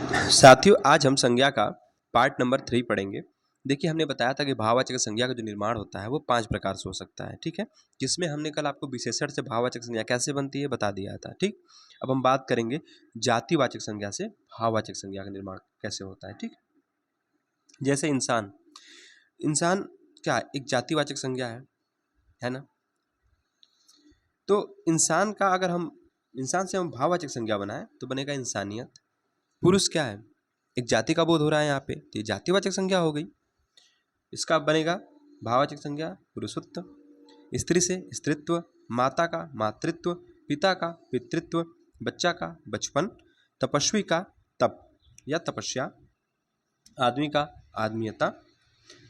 साथियों, आज हम संज्ञा का पार्ट नंबर 3 पढ़ेंगे। देखिए, हमने बताया था कि भाववाचक संज्ञा का जो निर्माण होता है वो 5 प्रकार से हो सकता है, ठीक है? जिसमें हमने कल आपको विशेषण से भाववाचक संज्ञा कैसे बनती है बता दिया था, ठीक? अब हम बात करेंगे जातिवाचक संज्ञा से भाववाचक संज्ञा का निर्माण कैसे होता है, ठीक? जैसे इंसान, इंसान क्या है? एक जातिवाचक संज्ञा है ना? तो इंसान से हम भाववाचक संज्ञा बनाएं तो बनेगा इंसानियत। पुरुष क्या है? एक जाति का बोध हो रहा है यहाँ पे, तो ये जातिवाचक संज्ञा हो गई। इसका बनेगा भाववाचक संज्ञा पुरुषत्व। स्त्री से स्त्रीत्व, माता का मातृत्व, पिता का पितृत्व, बच्चा का बचपन, तपस्वी का तप या तपस्या, आदमी का आदमीयता,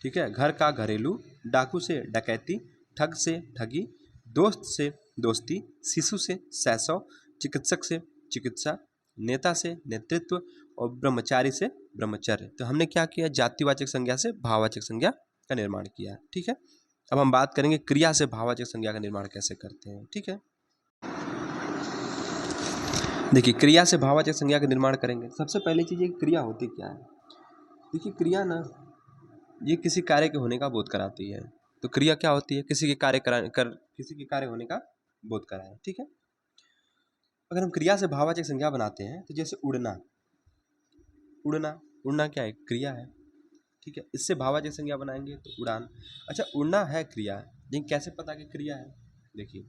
ठीक है, घर का घरेलू, डाकू से डकैती, ठग से ठगी, दोस्त से दोस्ती, शिशु से शैशव, चिकित्सक से चिकित्सा, नेता से नेतृत्व और ब्रह्मचारी से ब्रह्मचर्य। तो हमने क्या किया? जातिवाचक संज्ञा से भाववाचक संज्ञा का निर्माण किया, ठीक है। अब हम बात करेंगे क्रिया से भाववाचक संज्ञा का निर्माण कैसे करते हैं, ठीक है। देखिए, क्रिया से भाववाचक संज्ञा का निर्माण करेंगे, सबसे पहली चीज ये क्रिया होती क्या है। देखिए, क्रिया ना ये किसी कार्य के होने का बोध कराती है। तो क्रिया क्या होती है? किसी के कार्य होने का बोध कराए, ठीक है। अगर हम क्रिया से भाववाचक संज्ञा बनाते हैं तो जैसे उड़ना, उड़ना उड़ना क्या है? क्रिया है, ठीक है। इससे भाववाचक संज्ञा बनाएंगे तो उड़ान। अच्छा, उड़ना है क्रिया, लेकिन कैसे पता कि क्रिया है? देखिए,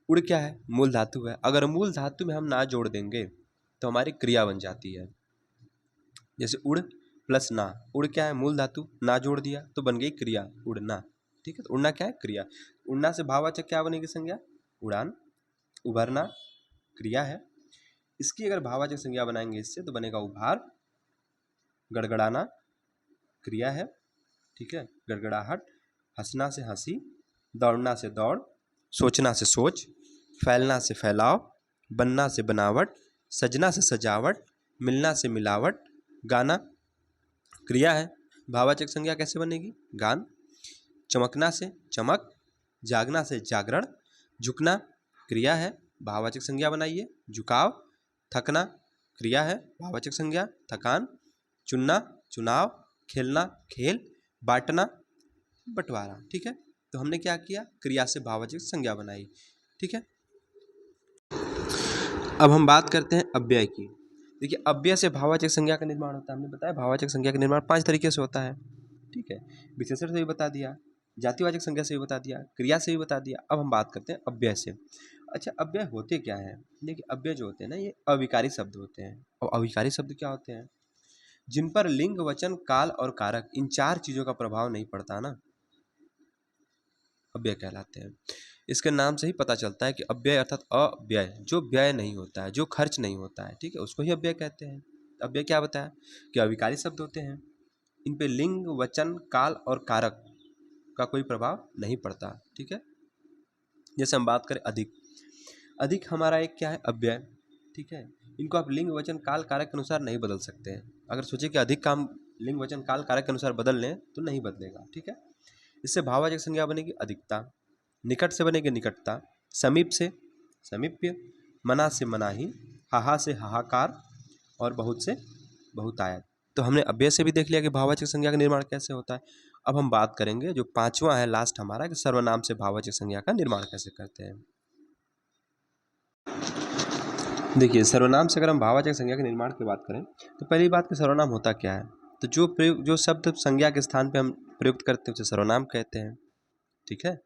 उड़ क्या है? मूल धातु है। अगर मूल धातु में हम ना जोड़ देंगे तो हमारी क्रिया बन जाती है। जैसे उड़ प्लस ना, उड़ क्या है? मूल धातु, ना जोड़ दिया तो बन गई क्रिया उड़ना, ठीक है। तो उड़ना क्या है? क्रिया। उड़ना से भाववाचक क्या बनेगी संज्ञा? उड़ान। उभरना क्रिया है, इसकी अगर भाववाचक संज्ञा बनाएंगे इससे तो बनेगा उभार। गड़गड़ाना क्रिया है, ठीक है, गड़गड़ाहट। हंसना से हंसी, दौड़ना से दौड़, सोचना से सोच, फैलना से फैलाव, बनना से बनावट, सजना से सजावट, मिलना से मिलावट। गाना क्रिया है, भाववाचक संज्ञा कैसे बनेगी? गान। चमकना से चमक, जागना से जागरण। झुकना क्रिया है, भाववाचक संज्ञा बनाइए झुकाव। थकना क्रिया है, भाववाचक संज्ञा थकान। चुनना चुनाव, खेलना खेल, बांटना बंटवारा, ठीक है। तो हमने क्या किया? क्रिया से भाववाचक संज्ञा बनाई, ठीक है। अब हम बात करते हैं अव्यय की। देखिए, अव्यय से भाववाचक संज्ञा का निर्माण होता है। हमने बताया भाववाचक संज्ञा का निर्माण 5 तरीके से होता है, ठीक है। विशेषण से भी बता दिया, जातिवाचक संज्ञा से भी बता दिया, क्रिया से भी बता दिया। अब हम बात करते हैं अव्यय से। अच्छा, अव्यय होते क्या है? देखिए, अव्यय जो होते हैं ना, ये अविकारी शब्द होते हैं। और अविकारी शब्द क्या होते हैं? जिन पर लिंग, वचन, काल और कारक, इन 4 चीजों का प्रभाव नहीं पड़ता ना, अव्यय कहलाते हैं। इसके नाम से ही पता चलता है कि अव्यय अर्थात अव्यय, जो व्यय नहीं होता है, जो खर्च नहीं होता है, ठीक है, उसको ही अव्यय कहते हैं। अव्यय क्या बताया? कि अविकारी शब्द होते हैं, इन पे लिंग, वचन, काल और कारक का कोई प्रभाव नहीं पड़ता, ठीक है। जैसे हम बात करें अधिक, अधिक हमारा एक क्या है? अव्यय, ठीक है। इनको आप लिंग, वचन, काल, कारक के अनुसार नहीं बदल सकते हैं। अगर सोचे कि अधिक काम लिंग, वचन, काल, कारक के अनुसार बदल लें तो नहीं बदलेगा, ठीक है। इससे भाववाचक संज्ञा बनेगी अधिकता। निकट से बनेगी निकटता, समीप से समीप्य, मना से मनाही, हाहा से हाहाकार और बहुत से बहुतायत। तो हमने अव्यय से भी देख लिया कि भाववाचक संज्ञा का निर्माण कैसे होता है। अब हम बात करेंगे जो 5वां है लास्ट हमारा, कि सर्वनाम से भाववाचक संज्ञा का निर्माण कैसे करते हैं। देखिए, सर्वनाम से अगर हम भाववाचक संज्ञा के निर्माण की बात करें तो पहली बात कि सर्वनाम होता क्या है। तो जो शब्द संज्ञा के स्थान पे हम प्रयुक्त करते हैं उसे सर्वनाम कहते हैं, ठीक है।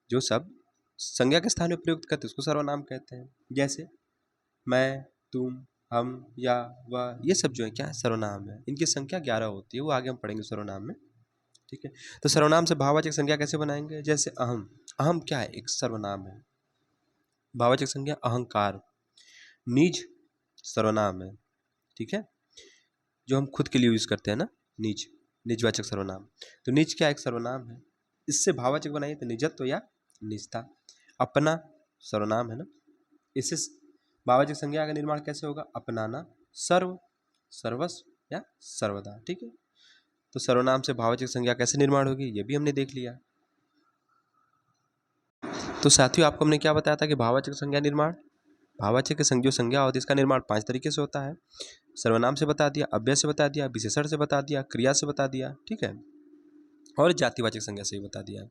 जो शब्द संज्ञा के स्थान पे प्रयुक्त करते हैं उसको सर्वनाम कहते हैं। जैसे मैं, तुम, हम, या, वह, ये सब जो है क्या है? सर्वनाम है। इनकी संख्या 11 होती है, वो आगे हम पढ़ेंगे सर्वनाम में, ठीक है। तो सर्वनाम से भाववाचक संज्ञा कैसे बनाएंगे? जैसे अहम, अहम क्या है? एक सर्वनाम है। भाववाचक संज्ञा अहंकार। निज सर्वनाम है, ठीक है, जो हम खुद के लिए यूज करते हैं ना, निज, निजवाचक सर्वनाम। तो निज क्या? एक सर्वनाम है। इससे भाववाचक बनाइए तो निजत्व या निजता। अपना सर्वनाम है ना, इससे भाववाचक संज्ञा का निर्माण कैसे होगा? अपनाना, सर्व, सर्वस्व या सर्वदा, ठीक है। तो सर्वनाम से भाववाचक संज्ञा कैसे निर्माण होगी ये भी हमने देख लिया। तो साथियों, आपको हमने क्या बताया था कि भाववाचक संज्ञा निर्माण भाववाचक की जो संज्ञा होती है इसका निर्माण 5 तरीके से होता है। सर्वनाम से बता दिया, अव्यय से बता दिया, विशेषण से बता दिया, क्रिया से बता दिया, ठीक है, और जातिवाचक संज्ञा से भी बता दिया।